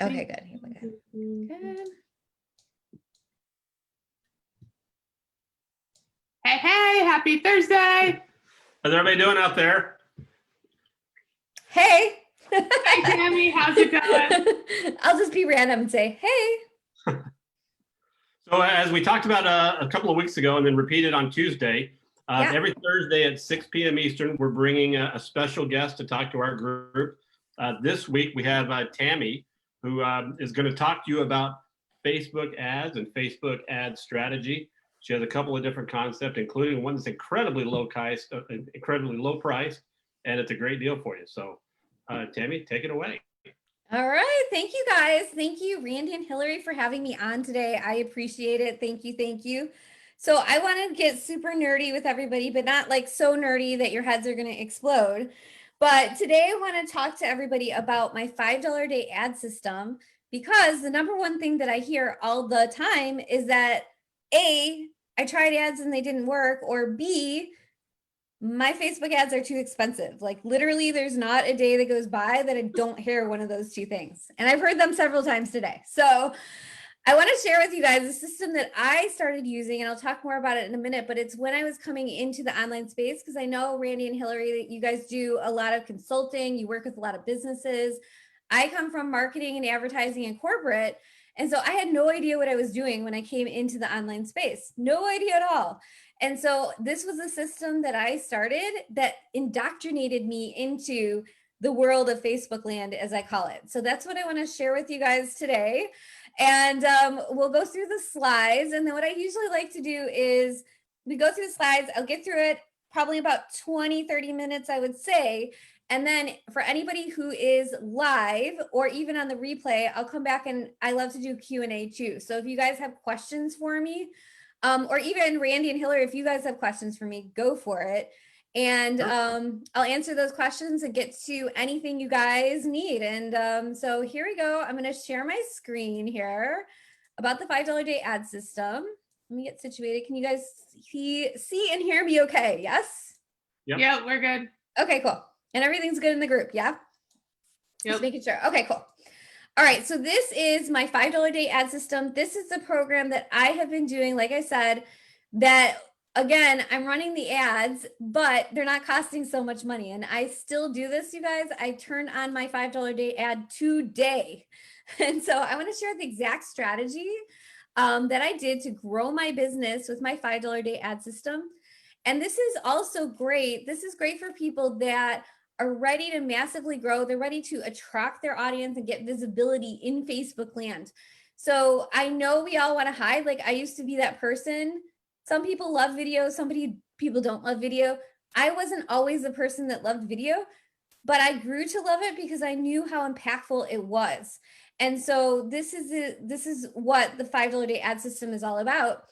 Okay, good. Here we go. Good. Hey, hey, happy Thursday. How's everybody doing out there? Hey. Hi, Tammy. How's it going? I'll just be random and say, hey. So as we talked about a couple of weeks ago and then repeated on Tuesday, every Thursday at 6 p.m. Eastern, we're bringing a special guest to talk to our group. This week we have Tammy, who is going to talk to you about Facebook ads and Facebook ad strategy. She has a couple of different concepts, including one that's incredibly low priced, and it's a great deal for you. So Tammy, take it away. All right. Thank you, guys. Thank you, Randy and Hilary, for having me on today. I appreciate it. Thank you. Thank you. So I want to get super nerdy with everybody, but not like so nerdy that your heads are going to explode. But today I want to talk to everybody about my $5 a day ad system, because the number one thing that I hear all the time is that A, I tried ads and they didn't work, or B, my Facebook ads are too expensive. Like literally there's not a day that goes by that I don't hear one of those two things. And I've heard them several times today. So I want to share with you guys a system that I started using, and I'll talk more about it in a minute, but it's when I was coming into the online space, because I know Randy and Hilary, that you guys do a lot of consulting, you work with a lot of businesses. I come from marketing and advertising and corporate. And so I had no idea what I was doing when I came into the online space, no idea at all. And so this was a system that I started that indoctrinated me into the world of Facebook land, as I call it. So that's what I want to share with you guys today. And we'll go through the slides. And then what I usually like to do is we go through the slides. I'll get through it probably about 20, 30 minutes, I would say. And then for anybody who is live or even on the replay, I'll come back, and I love to do Q&A too. So if you guys have questions for me, or even Randy and Hilary, if you guys have questions for me, go for it. And I'll answer those questions and get to anything you guys need. And so here we go. I'm going to share my screen here about the $5 a day ad system. Let me get situated. Can you guys see and hear me okay? Yes? Yep. Yeah, we're good. Okay, cool. And everything's good in the group, yeah? Yep. Just making sure. Okay, cool. All right, so this is my $5 a day ad system. This is the program that I have been doing, like I said, that again, I'm running the ads, but they're not costing so much money. And I still do this, you guys. I turn on my $5 a day ad today. And so I want to share the exact strategy that I did to grow my business with my $5 a day ad system. And this is also great. This is great for people that are ready to massively grow. They're ready to attract their audience and get visibility in Facebook land. So I know we all want to hide. Like I used to be that person. Some people love video. Some people don't love video. I wasn't always the person that loved video, but I grew to love it because I knew how impactful it was. And so this is what the $5 a day ad system is all about.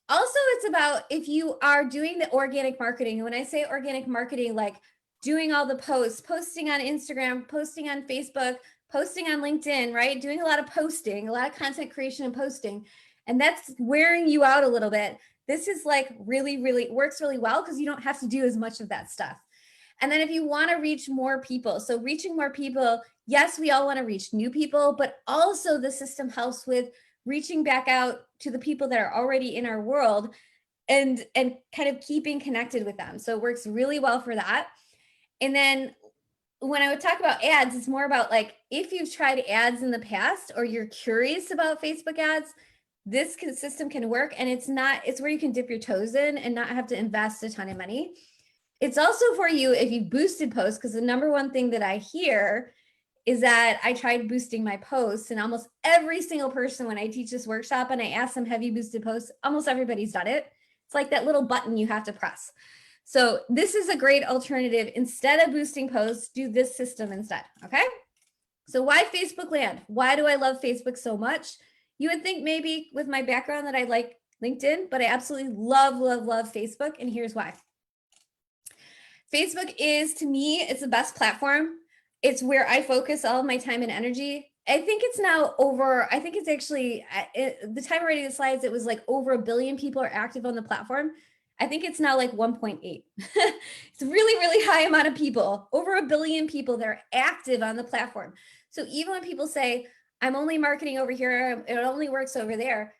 Also, it's about if you are doing the organic marketing. And when I say organic marketing, like doing all the posts, posting on Instagram, posting on Facebook, posting on LinkedIn, right? Doing a lot of posting, a lot of content creation and posting. And that's wearing you out a little bit. This is like really works really well because you don't have to do as much of that stuff. And then if you want to reach more people, so reaching more people, yes, we all want to reach new people, but also the system helps with reaching back out to the people that are already in our world and kind of keeping connected with them. So it works really well for that. And then when I would talk about ads, it's more about like, if you've tried ads in the past or you're curious about Facebook ads, this system can work. And it's where you can dip your toes in and not have to invest a ton of money. It's also for you if you boosted posts, because the number one thing that I hear is that I tried boosting my posts, and almost every single person when I teach this workshop and I ask them, have you boosted posts? Almost everybody's done it. It's like that little button you have to press. So this is a great alternative. Instead of boosting posts, do this system instead, okay? So why Facebook land? Why do I love Facebook so much? You would think maybe with my background that I like LinkedIn, but I absolutely love Facebook, and here's why. Facebook is, to me, it's the best platform. It's where I focus all of my time and energy. I think it's now I think it's actually, the time of writing the slides, it was like over 1 billion people are active on the platform. I think it's now like 1.8. It's a really high amount of people, over 1 billion people that are active on the platform. So even when people say, I'm only marketing over here. It only works over there.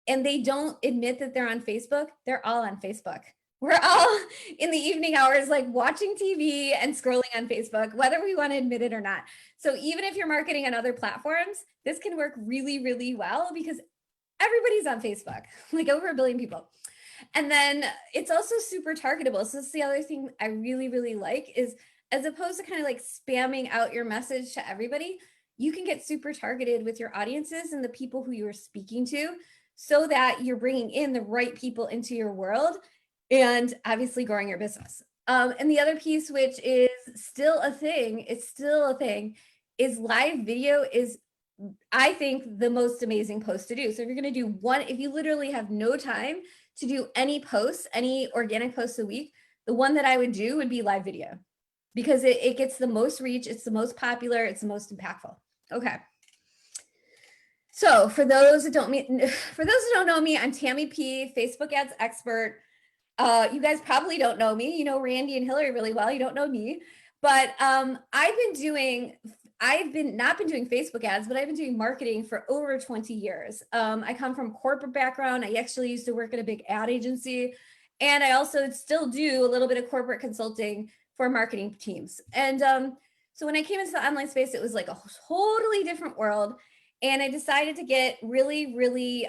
And they don't admit that they're on Facebook. They're all on Facebook. We're all in the evening hours, like watching TV and scrolling on Facebook, whether we want to admit it or not. So even if you're marketing on other platforms, this can work really, really well because everybody's on Facebook, like over 1 billion people. And then it's also super targetable. So that's the other thing I really, really like is, as opposed to kind of like spamming out your message to everybody, you can get super targeted with your audiences and the people who you're speaking to, so that you're bringing in the right people into your world and obviously growing your business. And the other piece, which is still a thing, is live video is, I think, the most amazing post to do. So if you're going to do one, if you literally have no time to do any posts, any organic posts a week, the one that I would do would be live video, because it gets the most reach. It's the most popular. It's the most impactful. Okay. So for those who don't know me, I'm Tammy P, Facebook ads expert. You guys probably don't know me. You know Randy and Hilary really well. You don't know me, but I've not been doing Facebook ads, but I've been doing marketing for over 20 years. I come from a corporate background. I actually used to work at a big ad agency, and I also still do a little bit of corporate consulting for marketing teams. And so when I came into the online space, it was like a totally different world. And I decided to get really, really,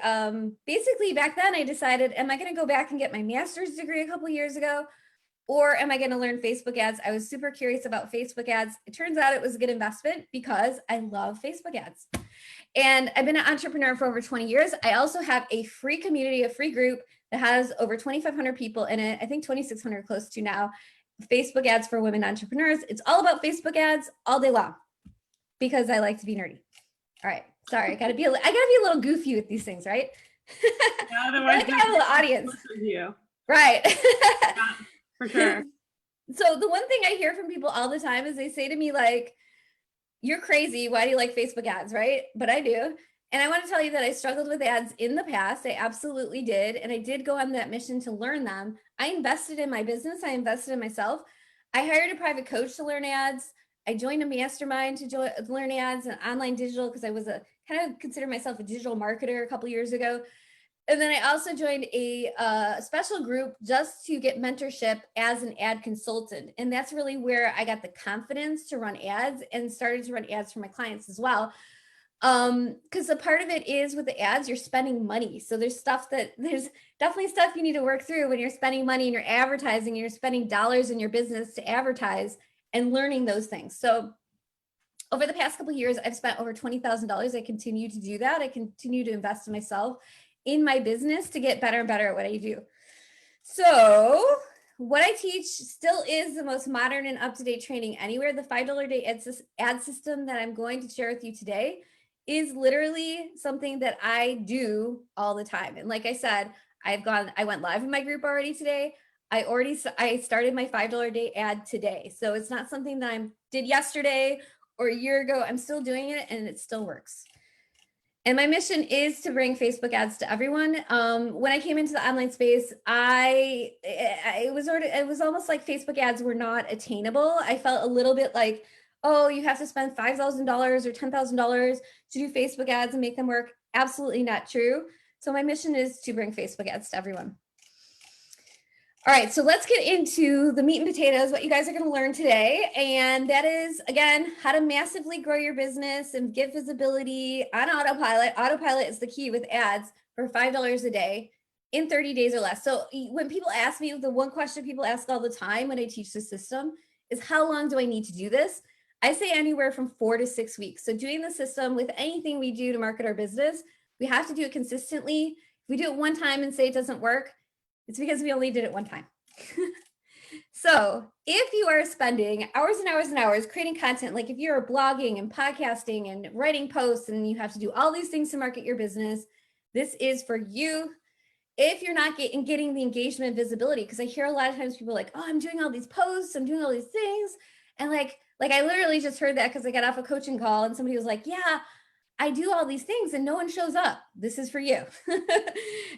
basically back then I decided, am I going to go back and get my master's degree a couple of years ago? Or am I going to learn Facebook ads? I was super curious about Facebook ads. It turns out it was a good investment because I love Facebook ads. And I've been an entrepreneur for over 20 years. I also have a free community, a free group that has over 2,500 people in it. I think 2,600 close to now. Facebook ads for women entrepreneurs. It's all about Facebook ads all day long because I like to be nerdy. All right. Sorry, I gotta be a little goofy with these things, right? Otherwise, I have a little audience. You. Right. Yeah, for sure. So the one thing I hear from people all the time is they say to me like, you're crazy. Why do you like Facebook ads? Right. But I do. And I want to tell you that I struggled with ads in the past. I absolutely did. And I did go on that mission to learn them. I invested in my business. I invested in myself. I hired a private coach to learn ads. I joined a mastermind to learn ads and online digital because I was kind of consider myself a digital marketer a couple of years ago. And then I also joined a special group just to get mentorship as an ad consultant. And that's really where I got the confidence to run ads and started to run ads for my clients as well. Because a part of it is with the ads, you're spending money. So there's definitely stuff you need to work through when you're spending money and you're advertising and you're spending dollars in your business to advertise and learning those things. So over the past couple of years, I've spent over $20,000. I continue to do that. I continue to invest in myself, in my business, to get better and better at what I do. So what I teach still is the most modern and up-to-date training anywhere. The $5 a day ad system that I'm going to share with you today is literally something that I do all the time. And like I said, I went live in my group already today. I started my $5 a day ad today. So it's not something that I did yesterday or a year ago. I'm still doing it and it still works. And my mission is to bring Facebook ads to everyone. When I came into the online space, it was almost like Facebook ads were not attainable. I felt a little bit like, oh, you have to spend $5,000 or $10,000 to do Facebook ads and make them work. Absolutely not true. So my mission is to bring Facebook ads to everyone. All right, so let's get into the meat and potatoes, what you guys are going to learn today. And that is, again, how to massively grow your business and get visibility on autopilot. Autopilot is the key with ads for $5 a day in 30 days or less. So when people ask me, the one question people ask all the time when I teach the system is, how long do I need to do this? I say anywhere from 4 to 6 weeks. So doing the system with anything we do to market our business, we have to do it consistently. If we do it one time and say it doesn't work, it's because we only did it one time. So if you are spending hours and hours and hours creating content, like if you're blogging and podcasting and writing posts and you have to do all these things to market your business, this is for you. If you're not getting the engagement visibility, because I hear a lot of times people are like, oh, I'm doing all these posts, I'm doing all these things. And like I literally just heard that because I got off a coaching call and somebody was like, yeah, I do all these things and no one shows up. This is for you.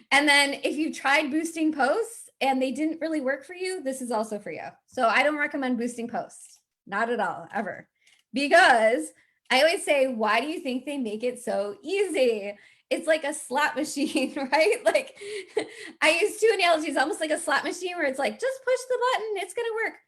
And then if you tried boosting posts and they didn't really work for you, this is also for you. So I don't recommend boosting posts. Not at all, ever. Because I always say, why do you think they make it so easy? It's like a slot machine, right? Like I use two analogies, almost like a slot machine where it's like, just push the button, it's going to work.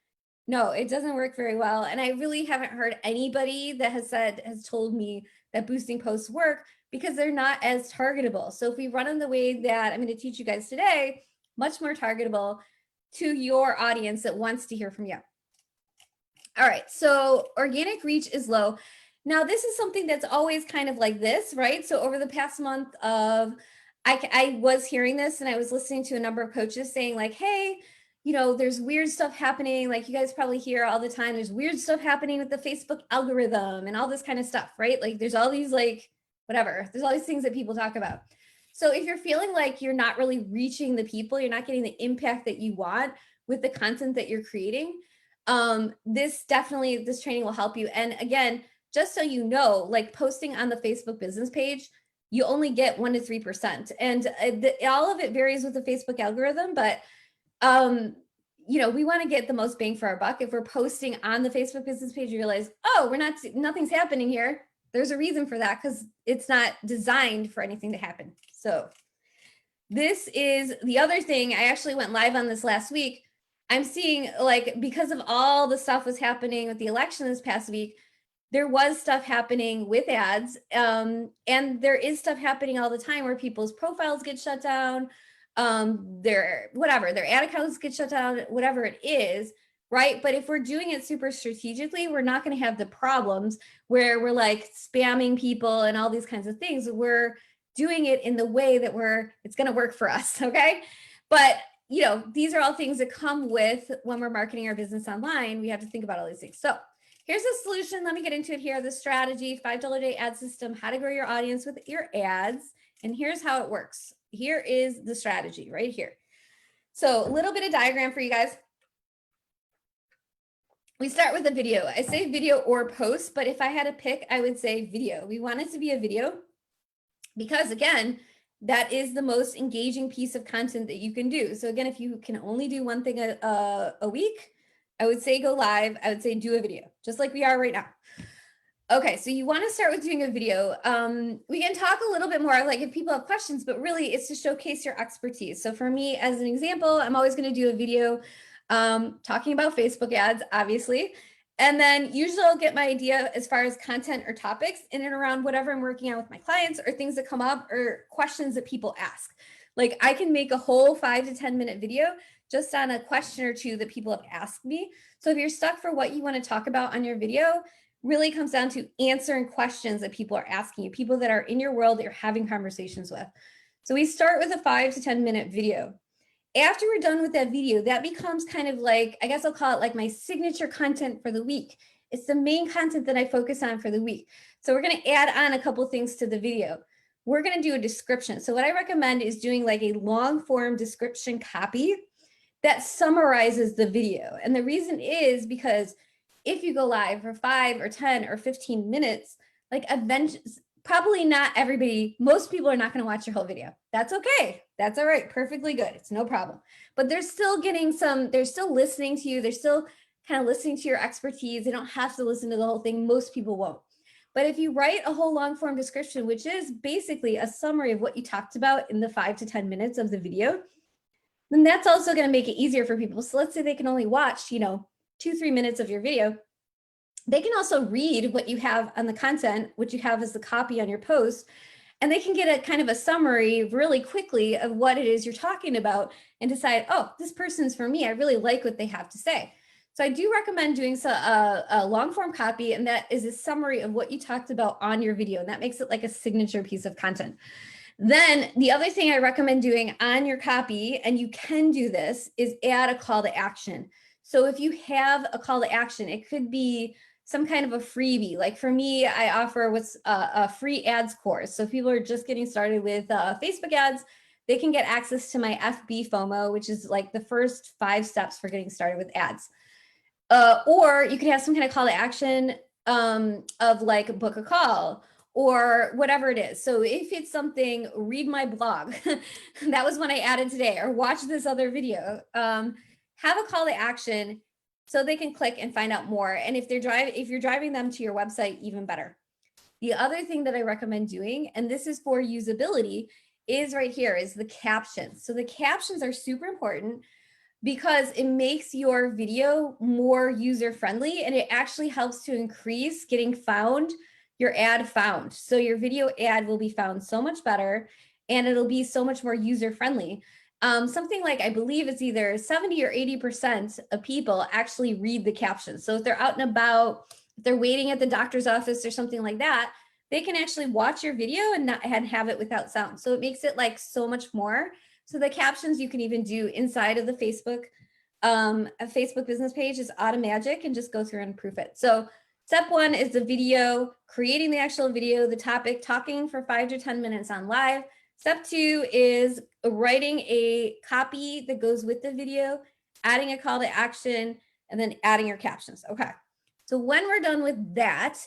No, it doesn't work very well. And I really haven't heard anybody that has told me that boosting posts work because they're not as targetable. So if we run them the way that I'm going to teach you guys today, much more targetable to your audience that wants to hear from you. All right, so organic reach is low. Now, this is something that's always kind of like this, right? So over the past month I was hearing this and I was listening to a number of coaches saying like, hey, you know, there's weird stuff happening. Like you guys probably hear all the time, there's weird stuff happening with the Facebook algorithm and all this kind of stuff, right? Like there's all these like, whatever, there's all these things that people talk about. So if you're feeling like you're not really reaching the people, you're not getting the impact that you want with the content that you're creating, this training will help you. And again, just so you know, like posting on the Facebook business page, you only get 1 to 3%. And all of it varies with the Facebook algorithm, but you know, we want to get the most bang for our buck. If we're posting on the Facebook business page, you realize, oh, nothing's happening here. There's a reason for that because it's not designed for anything to happen. So this is the other thing. I actually went live on this last week. I'm seeing like, because of all the stuff was happening with the election this past week, there was stuff happening with ads. And there is stuff happening all the time where people's profiles get shut down. Their ad accounts get shut down, whatever it is, right? But if we're doing it super strategically, we're not going to have the problems where we're like spamming people and all these kinds of things. We're doing it in the way that it's going to work for us. Okay. But you know, these are all things that come with when we're marketing our business online. We have to think about all these things. So here's the solution. Let me get into it here. The strategy, $5 a day ad system, how to grow your audience with your ads. And here's how it works. Here is the strategy right here. So a little bit of diagram for you guys. We start with a video. I say video or post, but if I had to pick, I would say video. We want it to be a video because again, that is the most engaging piece of content that you can do. So again, if you can only do one thing a week, I would say go live. I would say do a video, just like we are right now. Okay, so you want to start with doing a video. We can talk a little bit more, like if people have questions, but really it's to showcase your expertise. So for me, as an example, I'm always going to do a video talking about Facebook ads, obviously. And then usually I'll get my idea as far as content or topics in and around whatever I'm working on with my clients or things that come up or questions that people ask. Like I can make a whole 5 to 10 minute video just on a question or two that people have asked me. So if you're stuck for what you want to talk about on your video, really comes down to answering questions that people are asking you, people that are in your world that you're having conversations with. So we start with a 5 to 10 minute video. After we're done with that video, that becomes kind of like, I guess I'll call it like my signature content for the week. It's the main content that I focus on for the week. So we're going to add on a couple things to the video. We're going to do a description. So what I recommend is doing like a long form description copy that summarizes the video. And the reason is because if you go live for 5 or 10 or 15 minutes, like eventually, probably not everybody, most people are not going to watch your whole video. That's okay. That's all right. Perfectly good. It's no problem. But they're still they're still listening to you. They're still kind of listening to your expertise. They don't have to listen to the whole thing. Most people won't. But if you write a whole long form description, which is basically a summary of what you talked about in the 5 to 10 minutes of the video, then that's also going to make it easier for people. So let's say they can only watch, 2-3 minutes of your video. They can also read what you have on the content, what you have as the copy on your post, and they can get a kind of a summary really quickly of what it is you're talking about and decide, oh, this person's for me. I really like what they have to say. So I do recommend doing a long form copy, and that is a summary of what you talked about on your video. And that makes it like a signature piece of content. Then the other thing I recommend doing on your copy, and you can do this, is add a call to action. So if you have a call to action, it could be some kind of a freebie. Like for me, I offer what's a free ads course. So if people are just getting started with Facebook ads, they can get access to my FB FOMO, which is like the first 5 steps for getting started with ads. Or you could have some kind of call to action of like book a call or whatever it is. So if it's something, read my blog, that was one I added today, or watch this other video, have a call to action so they can click and find out more. And if you're driving them to your website, even better. The other thing that I recommend doing, and this is for usability, is right here is the captions. So the captions are super important because it makes your video more user-friendly, and it actually helps to increase getting found, your ad found. So your video ad will be found so much better, and it'll be so much more user-friendly. Something like, I believe it's either 70 or 80% of people actually read the captions. So if they're out and about, if they're waiting at the doctor's office or something like that, they can actually watch your video and not and have it without sound. So it makes it like so much more. So the captions you can even do inside of the Facebook, a Facebook business page is automatic, and just go through and proof it. So step one is the video, creating the actual video, the topic, talking for 5 to 10 minutes on live. Step two is writing a copy that goes with the video, adding a call to action, and then adding your captions. Okay. So when we're done with that,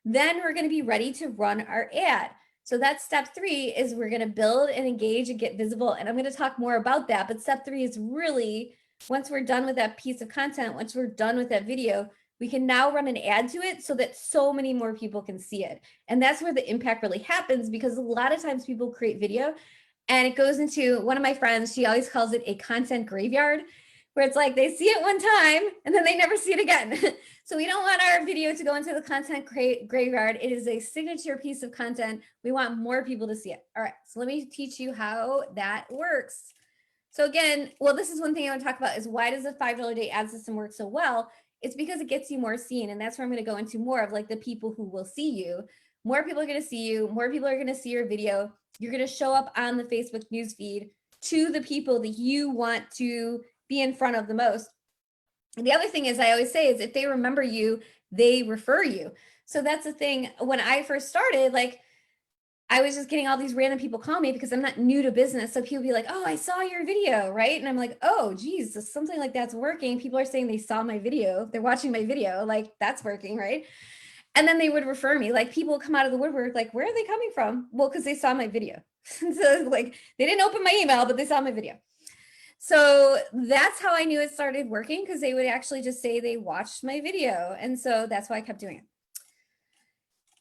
then we're going to be ready to run our ad. So that's step three, is we're going to build and engage and get visible. And I'm going to talk more about that. But step three is really, once we're done with that piece of content, once we're done with that video, we can now run an ad to it so that so many more people can see it. And that's where the impact really happens, because a lot of times people create video and it goes into, one of my friends, she always calls it a content graveyard, where it's like they see it one time and then they never see it again. So we don't want our video to go into the content graveyard. It is a signature piece of content. We want more people to see it. All right, so let me teach you how that works. So again, well, this is one thing I want to talk about, is why does the $5 a day ad system work so well? It's because it gets you more seen. And that's where I'm going to go into more of like the people who will see you. More people are going to see you. More people are going to see your video. You're going to show up on the Facebook newsfeed to the people that you want to be in front of the most. And the other thing is, I always say, is if they remember you, they refer you. So that's the thing. When I first started, like, I was just getting all these random people call me because I'm not new to business. So people be like, oh, I saw your video, right? And I'm like, oh, geez, something like that's working. People are saying they saw my video. They're watching my video. Like, that's working, right? And then they would refer me. Like, people come out of the woodwork, like, where are they coming from? Well, because they saw my video. So like, they didn't open my email, but they saw my video. So that's how I knew it started working, because they would actually just say they watched my video. And so that's why I kept doing it.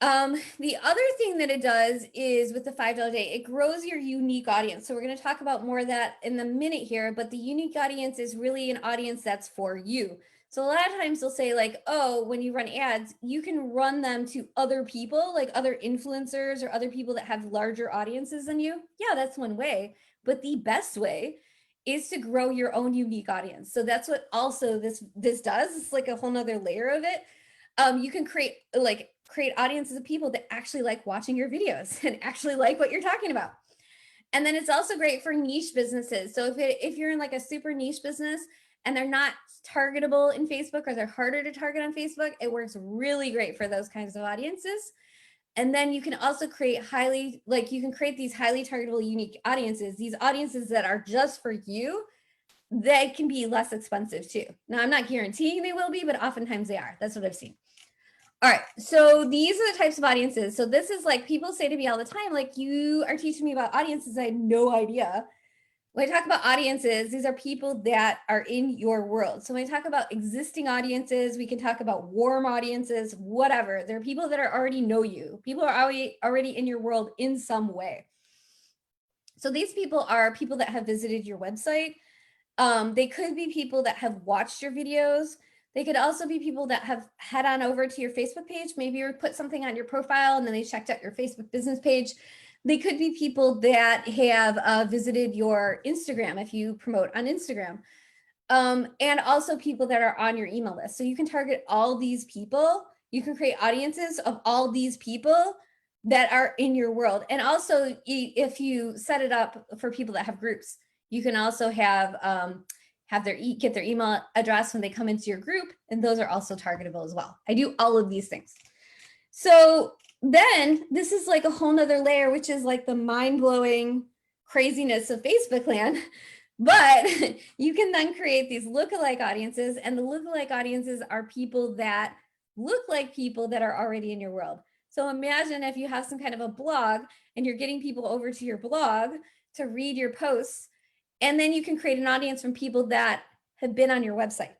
The other thing that it does is, with the $5 a day, it grows your unique audience. So we're going to talk about more of that in a minute here, but the unique audience is really an audience that's for you. So a lot of times they'll say like, oh, when you run ads, you can run them to other people, like other influencers or other people that have larger audiences than you. Yeah, that's one way. But the best way is to grow your own unique audience. So that's what also this does. It's like a whole nother layer of it. You can create audiences of people that actually like watching your videos and actually like what you're talking about. And then it's also great for niche businesses. So if you're in like a super niche business and they're not targetable in Facebook, or they're harder to target on Facebook, it works really great for those kinds of audiences. And then you can also create you can create these highly targetable, unique audiences, these audiences that are just for you. They can be less expensive too. Now, I'm not guaranteeing they will be, but oftentimes they are. That's what I've seen. All right, so these are the types of audiences. So this is like, people say to me all the time, like, you are teaching me about audiences. I had no idea. When I talk about audiences, these are people that are in your world. So when I talk about existing audiences, we can talk about warm audiences, whatever. They're people that already know you. People are already in your world in some way. So these people are people that have visited your website. They could be people that have watched your videos. They could also be people that have head on over to your Facebook page. Maybe you put something on your profile and then they checked out your Facebook business page. They could be people that have visited your Instagram if you promote on Instagram. And also people that are on your email list. So you can target all these people. You can create audiences of all these people that are in your world. And also, if you set it up for people that have groups, you can also get their email address when they come into your group, and those are also targetable as well. I do all of these things. So then this is like a whole nother layer, which is like the mind-blowing craziness of Facebook land. But you can then create these lookalike audiences, and the lookalike audiences are people that look like people that are already in your world. So imagine if you have some kind of a blog and you're getting people over to your blog to read your posts, and then you can create an audience from people that have been on your website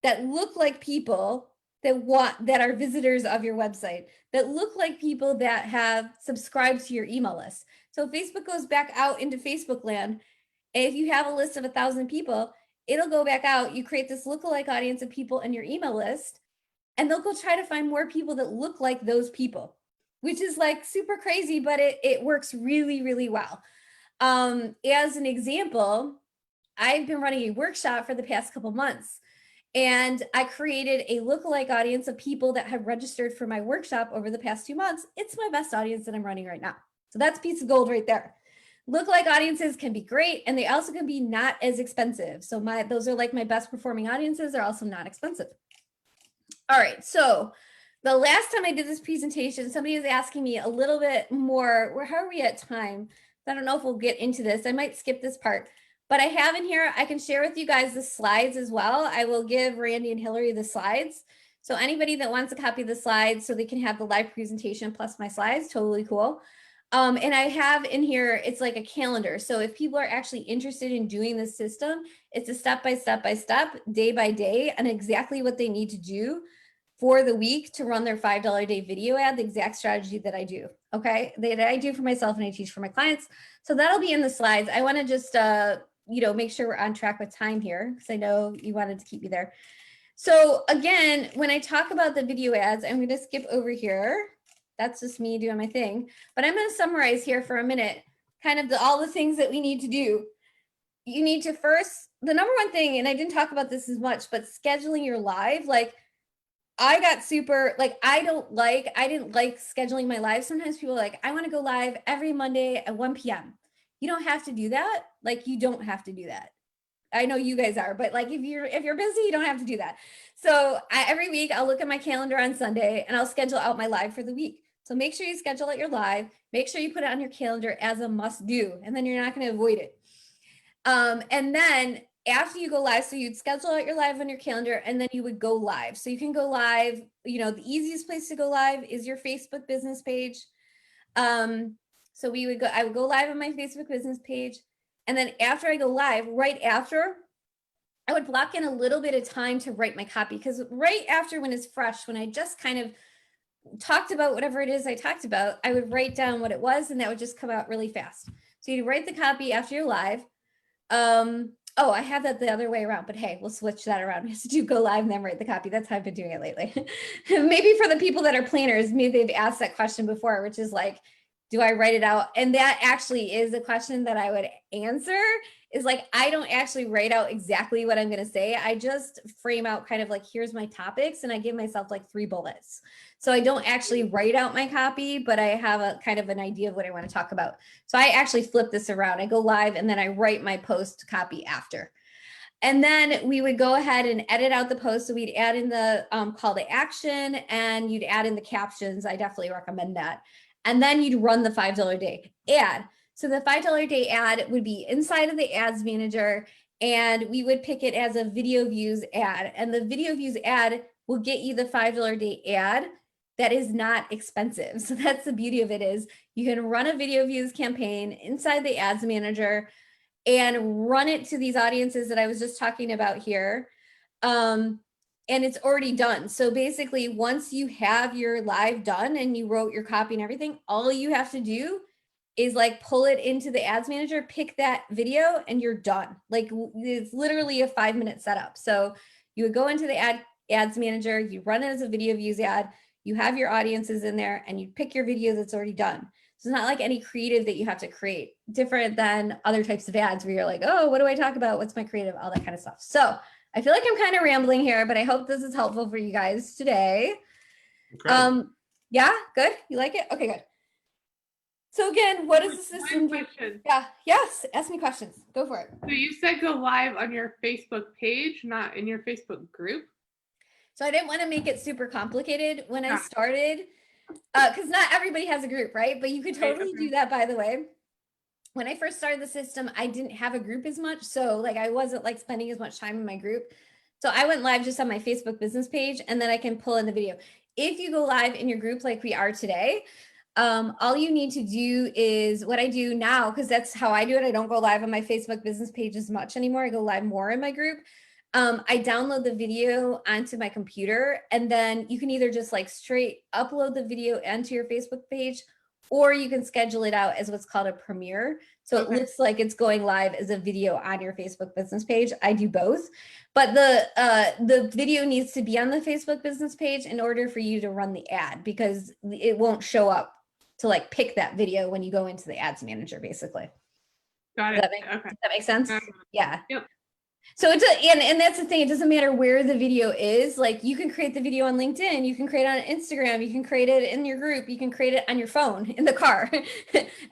that look like people that are visitors of your website, that look like people that have subscribed to your email list. So Facebook goes back out into Facebook land. If you have a list of 1,000 people, it'll go back out. You create this lookalike audience of people in your email list, and they'll go try to find more people that look like those people, which is like super crazy, but it works really, really well. As an example, I've been running a workshop for the past couple months, and I created a lookalike audience of people that have registered for my workshop over the past 2 months. It's my best audience that I'm running right now. So that's a piece of gold right there. Lookalike audiences can be great, and they also can be not as expensive. So those are like my best performing audiences. They're also not expensive. All right, so the last time I did this presentation, somebody was asking me a little bit more, how are we at time? I don't know if we'll get into this. I might skip this part, but I have in here, I can share with you guys the slides as well. I will give Randy and Hilary the slides. So anybody that wants a copy of the slides so they can have the live presentation plus my slides, totally cool. And I have in here, it's like a calendar. So if people are actually interested in doing this system, it's a step by step, day by day, and exactly what they need to do for the week to run their $5 a day video ad, the exact strategy that I do. Okay, that I do for myself and I teach for my clients. So that'll be in the slides. I want to just, make sure we're on track with time here, because I know you wanted to keep me there. So again, when I talk about the video ads, I'm going to skip over here. That's just me doing my thing, but I'm going to summarize here for a minute, kind of all the things that we need to do. You need to first, the number one thing, and I didn't talk about this as much, but scheduling your live. Like I got super, like, I didn't like scheduling my live. Sometimes people are like, I want to go live every Monday at 1 p.m. You don't have to do that. Like, you don't have to do that. I know you guys are, but like, if you're busy, you don't have to do that. So every week I'll look at my calendar on Sunday and I'll schedule out my live for the week. So make sure you schedule out your live, make sure you put it on your calendar as a must do, and then you're not going to avoid it. And then after you go live, so you'd schedule out your live on your calendar and then you would go live. So you can go live, the easiest place to go live is your Facebook business page. So I would go live on my Facebook business page. And then after I go live, right after, I would block in a little bit of time to write my copy, because right after, when it's fresh, when I just kind of talked about whatever it is I talked about, I would write down what it was and that would just come out really fast. So you'd write the copy after you're live. Oh, I have that the other way around, but hey, we'll switch that around. We have to do go live and then write the copy. That's how I've been doing it lately. Maybe for the people that are planners, maybe they've asked that question before, which is like, do I write it out? And that actually is a question that I would answer, is like, I don't actually write out exactly what I'm going to say. I just frame out kind of like, here's my topics, and I give myself like 3 bullets. So I don't actually write out my copy, but I have a kind of an idea of what I want to talk about. So I actually flip this around. I go live and then I write my post copy after. And then we would go ahead and edit out the post. So we'd add in the call to action, and you'd add in the captions. I definitely recommend that. And then you'd run the $5 a day ad. So the $5 a day ad would be inside of the ads manager, and we would pick it as a video views ad. And the video views ad will get you the $5 a day ad that is not expensive. So that's the beauty of it, is you can run a video views campaign inside the ads manager and run it to these audiences that I was just talking about here. And it's already done. So basically, once you have your live done and you wrote your copy and everything, all you have to do is like pull it into the ads manager, pick that video, and you're done. Like, it's literally a 5-minute setup. So you would go into the ads manager, you run it as a video views ad, you have your audiences in there, and you pick your video that's already done. So it's not like any creative that you have to create, different than other types of ads where you're like, oh, what do I talk about? What's my creative? All that kind of stuff. So I feel like I'm kind of rambling here, but I hope this is helpful for you guys today. Incredible. Yeah, good. You like it? Okay, good. So again, what is the system? Question. Yeah, yes. Ask me questions. Go for it. So you said go live on your Facebook page, not in your Facebook group? So I didn't want to make it super complicated when I started, because not everybody has a group, right? But you could totally do that, by the way. When I first started the system, I didn't have a group as much. So like, I wasn't like spending as much time in my group. So I went live just on my Facebook business page, and then I can pull in the video. If you go live in your group like we are today, all you need to do is what I do now, because that's how I do it. I don't go live on my Facebook business page as much anymore. I go live more in my group. I download the video onto my computer, and then you can either just like straight upload the video onto your Facebook page, or you can schedule it out as what's called a premiere. So it looks like it's going live as a video on your Facebook business page. I do both, but the video needs to be on the Facebook business page in order for you to run the ad, because it won't show up to like pick that video when you go into the ads manager, basically. Got it. Does that make sense? Yeah. Yep. So and that's the thing. It doesn't matter where the video is. Like, you can create the video on LinkedIn, you can create it on Instagram, you can create it in your group, you can create it on your phone in the car.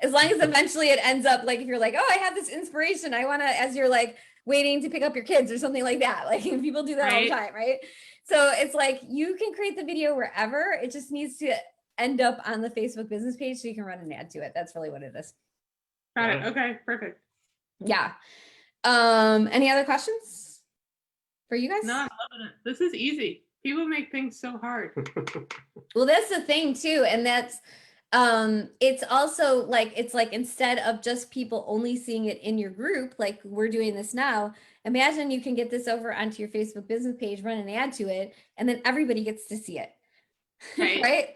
As long as eventually it ends up like, if you're like, oh, I have this inspiration, I want to, as you're like waiting to pick up your kids or something like that. Like, people do that all the time, right? So it's like, you can create the video wherever. It just needs to end up on the Facebook business page so you can run an ad to it. That's really what it is. Got it. Okay, perfect. Yeah. Any other questions for you guys? No, I'm loving it. This is easy. People make things so hard. Well, that's the thing too. And that's, it's also like, it's like, instead of just people only seeing it in your group, like we're doing this now, imagine you can get this over onto your Facebook business page, run an ad to it, and then everybody gets to see it. Right. Right?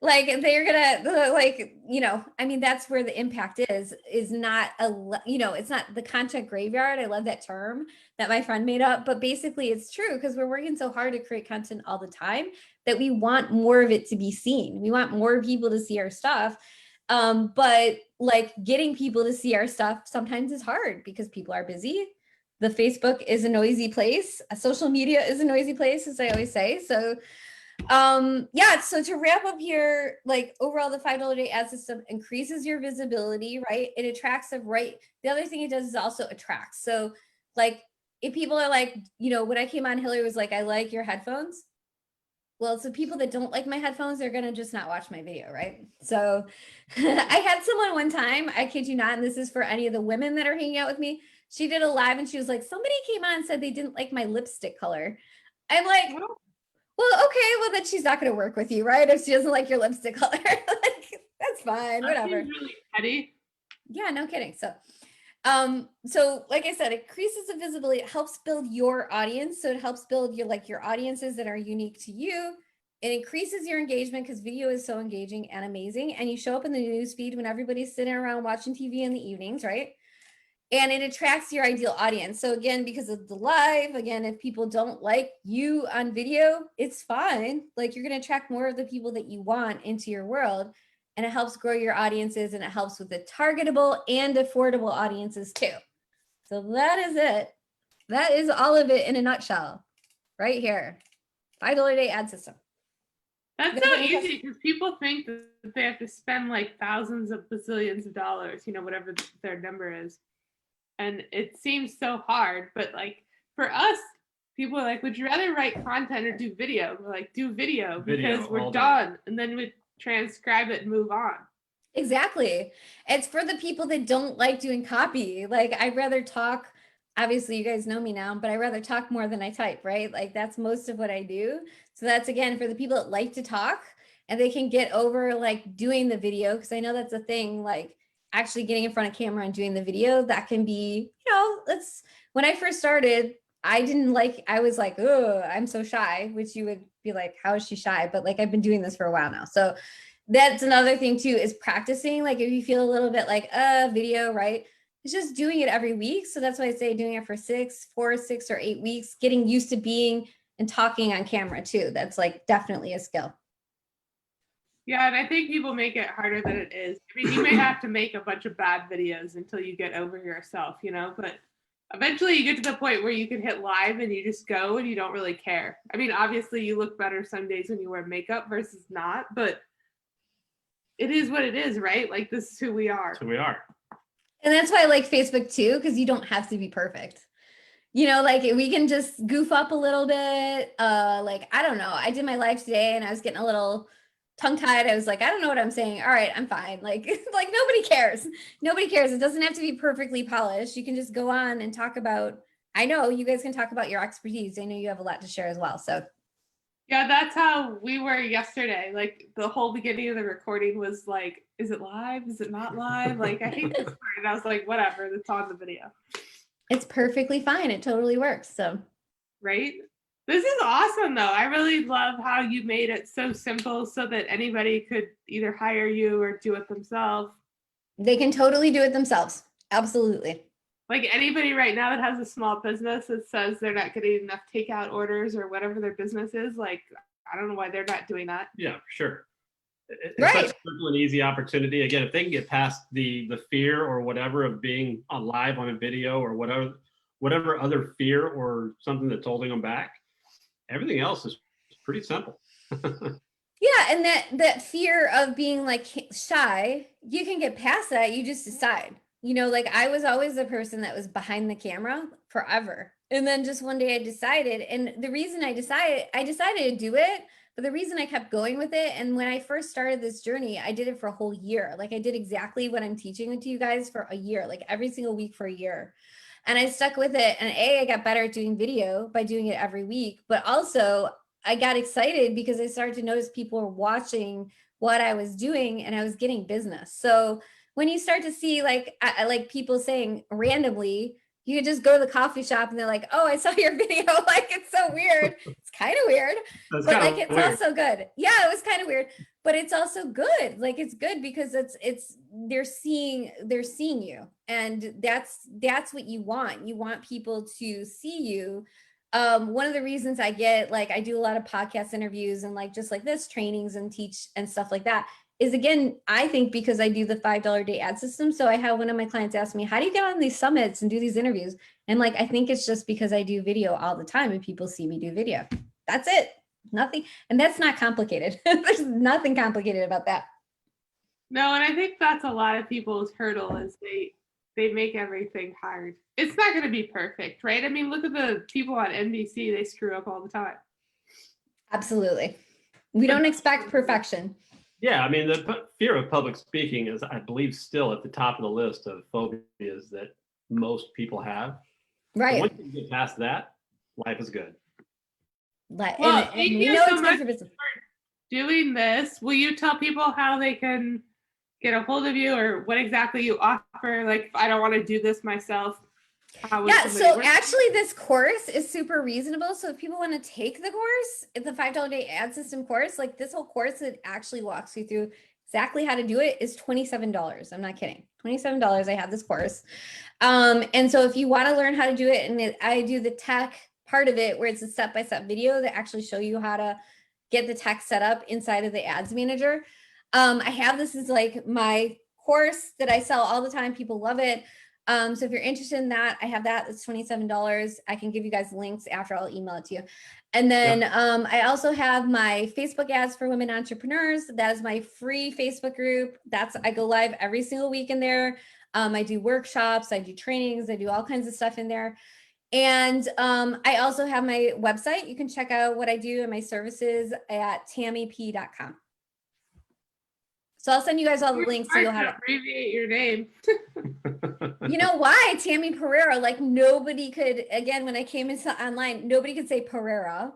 Like, they're gonna, like, you know, I mean, that's where the impact is not it's not the content graveyard. I love that term that my friend made up, but basically it's true, because we're working so hard to create content all the time that we want more of it to be seen. We want more people to see our stuff. But like, getting people to see our stuff sometimes is hard because people are busy. The Facebook is a noisy place. Social media is a noisy place, as I always say. So yeah, so to wrap up here, like, overall, the $5 a day ad system increases your visibility, right? It attracts the other thing it does is also attracts. So like, if people are like, you know, when I came on, Hilary was like, I like your headphones. Well, so people that don't like my headphones, they're going to just not watch my video, right? So I had someone one time, I kid you not, and this is for any of the women that are hanging out with me. She did a live and she was like, somebody came on and said they didn't like my lipstick color. I'm like, well, okay, well, then she's not going to work with you, right? If she doesn't like your lipstick color, like, that's fine, whatever. That seems really petty. Yeah, no kidding. So like I said, it increases the visibility. It helps build your audience. So it helps build your audiences that are unique to you. It increases your engagement because video is so engaging and amazing. And you show up in the news feed when everybody's sitting around watching TV in the evenings, right? And it attracts your ideal audience. So again, because of the live, again, if people don't like you on video, it's fine. Like, you're going to attract more of the people that you want into your world. And it helps grow your audiences, and it helps with the targetable and affordable audiences too. So that is it. That is all of it in a nutshell right here. $5 a day ad system. That's so easy, because people think that they have to spend like thousands of bazillions of dollars, you know, whatever their number is. And it seems so hard, but like, for us, people are like, would you rather write content or do video? We're like, do video because we're done. And then we transcribe it and move on. Exactly. It's for the people that don't like doing copy. Like, I'd rather talk, obviously you guys know me now, but I'd rather talk more than I type, right? Like, that's most of what I do. So that's, again, for the people that like to talk and they can get over like doing the video. Cause I know that's a thing, like actually getting in front of camera and doing the video, that can be, you know, that's when I first started, I was like, oh, I'm so shy, which you would be like, how is she shy? But like, I've been doing this for a while now. So that's another thing too, is practicing. Like, if you feel a little bit like video, right? It's just doing it every week. So that's why I say doing it for 4, 6, or 8 weeks, getting used to being and talking on camera too. That's like definitely a skill. Yeah, and I think people make it harder than it is. I mean, you may have to make a bunch of bad videos until you get over yourself, you know, but eventually you get to the point where you can hit live and you just go and you don't really care. I mean, obviously you look better some days when you wear makeup versus not, but it is what it is, right? Like, this is who we are. That's who we are. And that's why I like Facebook too, because you don't have to be perfect. You know, like, we can just goof up a little bit. Like, I don't know. I did my live today and I was getting a little tongue-tied. I was like, I don't know what I'm saying. All right, I'm fine. Like nobody cares. Nobody cares. It doesn't have to be perfectly polished. You can just go on and talk about, I know you guys can talk about your expertise. I know you have a lot to share as well. So yeah, that's how we were yesterday. Like, the whole beginning of the recording was like, is it live? Is it not live? Like, I hate this part. And I was like, whatever, it's on the video. It's perfectly fine. It totally works. So right? This is awesome though. I really love how you made it so simple so that anybody could either hire you or do it themselves. They can totally do it themselves. Absolutely. Like anybody right now that has a small business that says they're not getting enough takeout orders or whatever their business is, like, I don't know why they're not doing that. Yeah, sure. It's Right. such a simple and easy opportunity. Again, if they can get past the fear or whatever of being on live on a video or whatever other fear or something that's holding them back, everything else is pretty simple. Yeah, and that fear of being like shy, you can get past that. You just decide. You know, like I was always the person that was behind the camera forever. And then just one day I decided, and the reason I decided to do it, but the reason I kept going with it, and when I first started this journey, I did it for a whole year. Like I did exactly what I'm teaching to you guys for a year, like every single week for a year. And I stuck with it. And I got better at doing video by doing it every week, but also I got excited because I started to notice people were watching what I was doing and I was getting business. So when you start to see like people saying randomly, you could just go to the coffee shop and they're like, oh, I saw your video. Like, it's so weird. It's kind of weird, That's but kinda like, it's weird. also good. Yeah, it was kind of weird, but it's also good. Like, it's good because they're seeing you. And that's what you want. You want people to see you. One of the reasons I do a lot of podcast interviews and like, just like this trainings and teach and stuff like that is, again, I think because I do the $5 a day ad system. So I had one of my clients ask me, how do you get on these summits and do these interviews? And like, I think it's just because I do video all the time and people see me do video. That's it. Nothing. And that's not complicated. There's nothing complicated about that. No, and I think that's a lot of people's hurdle is they make everything hard. It's not going to be perfect, right? I mean, look at the people on NBC. They screw up all the time. Absolutely. We don't expect perfection. Yeah, I mean, the fear of public speaking is, I believe, still at the top of the list of phobias that most people have. Right. Once you get past that, life is good. Like, Well, and thank we you know so it's good much for business. for doing this. Will you tell people how they can get a hold of you or what exactly you offer? Like, if I don't want to do this myself, how would Yeah, somebody so work? actually this course is super reasonable. So if people want to take the course, it's a $5 a day ad system course. Like this whole course that actually walks you through exactly how to do it is $27. I'm not kidding. $27. I have this course. And so if you want to learn how to do it, and I do the tech part of it where it's a step-by-step video that actually show you how to get the tech set up inside of the ads manager. I have this as like my course that I sell all the time. People love it. So if you're interested in that, I have that. It's $27. I can give you guys links after. I'll email it to you. And then I also have my Facebook ads for women entrepreneurs. That is my free Facebook group. I go live every single week in there. I do workshops, I do trainings, I do all kinds of stuff in there. And I also have my website. You can check out what I do and my services at tammyp.com. So I'll send you guys all the links so you'll have it. Abbreviate your name. You know why? Tammy Perreira, like nobody could, again, when I came into online, nobody could say Perreira.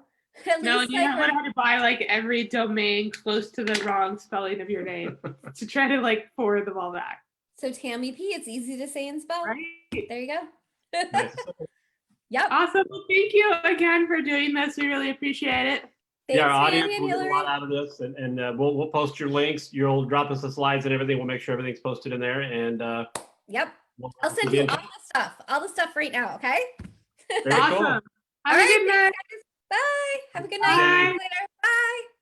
No, you know how to buy like every domain close to the wrong spelling of your name to try to like forward them all back. So Tammy P, it's easy to say and spell. Right. There you go. Nice. Yep. Awesome. Well, thank you again for doing this. We really appreciate it. Thanks, Yeah, our audience Randy and will get a Hilary. lot out of this, and we'll post your links. You'll drop us the slides and everything. We'll make sure everything's posted in there. And Yep. we'll I'll send you all the stuff right now. Okay. Very Awesome. cool. Have All a right, good night. Bye. Have a good night. Bye. See you later. Bye.